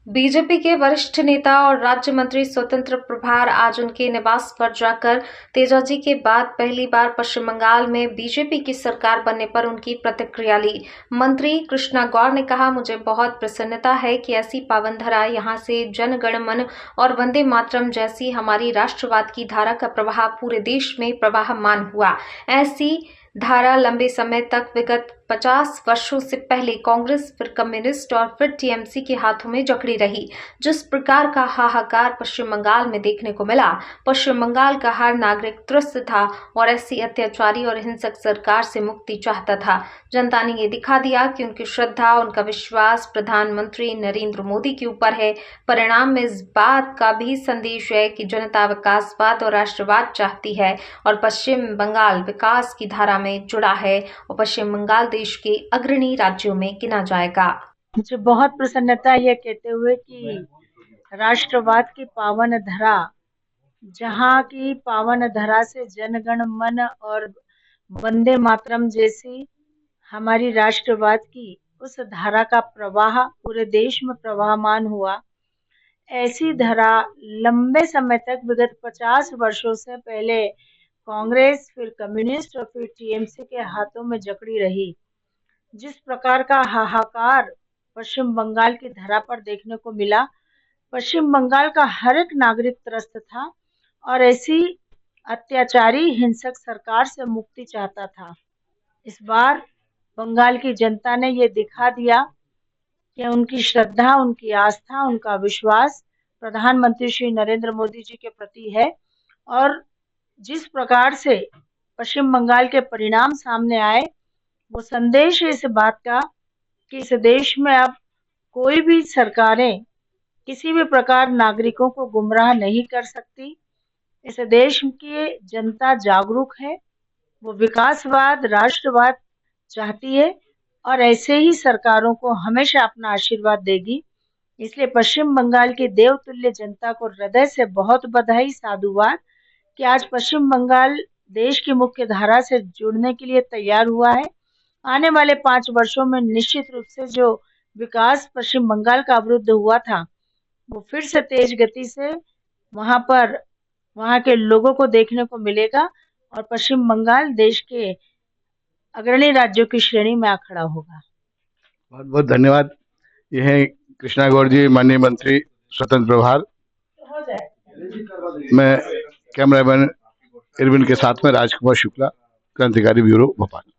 BJP के वरिष्ठ नेता और राज्य मंत्री स्वतंत्र प्रभार आज उनके निवास पर जाकर तेजाजी के बाद पहली बार पश्चिम बंगाल में बीजेपी की सरकार बनने पर उनकी प्रतिक्रिया ली। मंत्री कृष्णा गौर ने कहा, मुझे बहुत प्रसन्नता है कि ऐसी पावन धारा यहाँ से जन गण मन और वंदे मातरम जैसी हमारी राष्ट्रवाद की धारा का प्रवाह पूरे देश में प्रवाहमान हुआ। ऐसी धारा लंबे समय तक विगत 50 वर्षों से पहले कांग्रेस, फिर कम्युनिस्ट और फिर टीएमसी के हाथों में जकड़ी रही। जिस प्रकार का हाहाकार पश्चिम बंगाल में देखने को मिला, पश्चिम बंगाल का हर नागरिक त्रस्त था और ऐसी अत्याचारी और हिंसक सरकार से मुक्ति चाहता था। जनता ने ये दिखा दिया कि उनकी श्रद्धा, उनका विश्वास प्रधानमंत्री नरेंद्र मोदी के ऊपर है। परिणाम में इस बात का भी संदेश है कि जनता विकासवाद और राष्ट्रवाद चाहती है और पश्चिम बंगाल विकास की धारा में जुड़ा है और पश्चिम बंगाल देश के अग्रणी राज्यों में गिना जाएगा। मुझे बहुत प्रसन्नता है कहते हुए कि राष्ट्रवाद की पावन धरा, जहाँ की पावन धरा से जनगण मन और वंदे मातरम जैसी हमारी राष्ट्रवाद की उस धारा का प्रवाह पूरे देश में प्रवाहमान हुआ। ऐसी धारा लंबे समय तक विगत 50 वर्षों से पहले कांग्रेस, फिर कम्युनिस्ट और फिर टीएमसी के हाथों में जकड़ी रही। जिस प्रकार का हाहाकार पश्चिम बंगाल की धरा पर देखने को मिला, पश्चिम बंगाल का हर एक नागरिक त्रस्त था और ऐसी अत्याचारी हिंसक सरकार से मुक्ति चाहता था। इस बार बंगाल की जनता ने ये दिखा दिया कि उनकी श्रद्धा, उनकी आस्था, उनका विश्वास प्रधानमंत्री श्री नरेंद्र मोदी जी के प्रति है और जिस प्रकार से पश्चिम बंगाल के परिणाम सामने आए, वो संदेश है इस बात का कि इस देश में अब कोई भी सरकारें किसी भी प्रकार नागरिकों को गुमराह नहीं कर सकती। इस देश की जनता जागरूक है, वो विकासवाद, राष्ट्रवाद चाहती है और ऐसे ही सरकारों को हमेशा अपना आशीर्वाद देगी। इसलिए पश्चिम बंगाल की देवतुल्य जनता को हृदय से बहुत बधाई, साधुवाद कि आज पश्चिम बंगाल देश की मुख्य धारा से जुड़ने के लिए तैयार हुआ है। आने वाले 5 वर्षों में निश्चित रूप से जो विकास पश्चिम बंगाल का अवरुद्ध हुआ था, वो फिर से तेज गति से वहां के लोगों को देखने को मिलेगा और पश्चिम बंगाल देश के अग्रणी राज्यों की श्रेणी में आ खड़ा होगा। बहुत बहुत धन्यवाद। ये है कृष्णा गौर जी, माननीय मंत्री स्वतंत्र प्रभार। मैं कैमरामैन इरविन के साथ में राजकुमार शुक्ला, क्रांतिकारी ब्यूरो भोपाल।